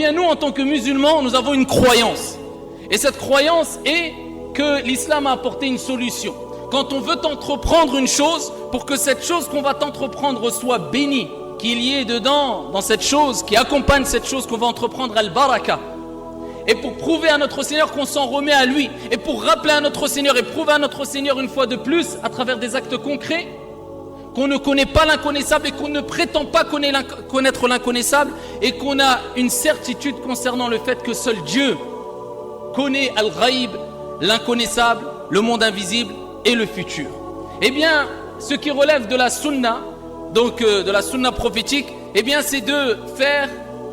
bien nous, en tant que musulmans, nous avons une croyance. Et cette croyance est que l'islam a apporté une solution. Quand on veut entreprendre une chose, pour que cette chose qu'on va entreprendre soit bénie, qu'il y ait dedans, dans cette chose, qui accompagne cette chose qu'on va entreprendre, al-baraka. Et pour prouver à notre Seigneur qu'on s'en remet à lui, et pour rappeler à notre Seigneur et prouver à notre Seigneur une fois de plus, à travers des actes concrets, qu'on ne connaît pas l'inconnaissable et qu'on ne prétend pas connaître l'inconnaissable, et qu'on a une certitude concernant le fait que seul Dieu connaît al-ghaib, l'inconnaissable, le monde invisible et le futur. Eh bien, ce qui relève de la sunna, donc de la sunna prophétique, eh bien c'est de faire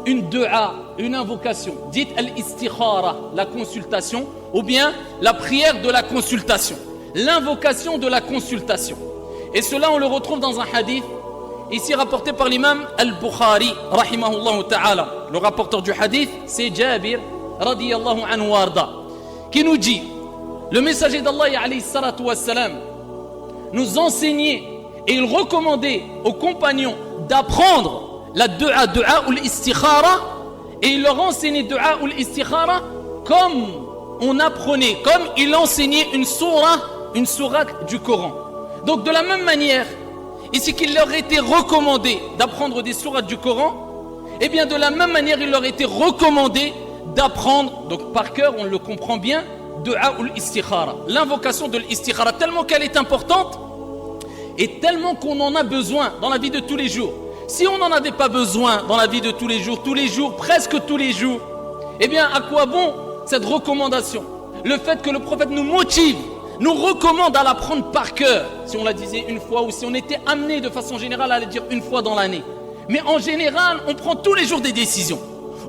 une dua, une invocation, dite al-istikhara, la consultation, ou bien la prière de la consultation, l'invocation de la consultation. Et cela on le retrouve dans un hadith, ici rapporté par l'imam al-Bukhari, rahimahullah ta'ala. Le rapporteur du hadith, c'est Jabir, radiyallahu anhu warda, qui nous dit, le messager d'Allah, alayhi salatu wassalam, nous enseignait et il recommandait aux compagnons d'apprendre la dua ou l'istikhara, et il leur enseignait dua ou l'istikhara comme on apprenait, comme il enseignait une sourate du Coran. Donc de la même manière, ici qu'il leur était recommandé d'apprendre des sourates du Coran, et bien de la même manière il leur était recommandé d'apprendre, donc par cœur on le comprend bien, dua ou l'istikhara, l'invocation de l'istikhara, tellement qu'elle est importante et tellement qu'on en a besoin dans la vie de tous les jours. Si on n'en avait pas besoin dans la vie de tous les jours, presque tous les jours, eh bien à quoi bon cette recommandation? Le fait que le prophète nous motive, nous recommande à l'apprendre par cœur, si on la disait une fois ou si on était amené de façon générale à la dire une fois dans l'année. Mais en général, on prend tous les jours des décisions,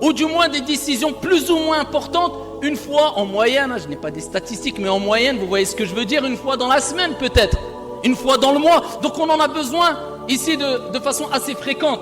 ou du moins des décisions plus ou moins importantes, une fois en moyenne, je n'ai pas des statistiques, mais en moyenne, vous voyez ce que je veux dire, une fois dans la semaine peut-être, une fois dans le mois. Donc on en a besoin ici de façon assez fréquente.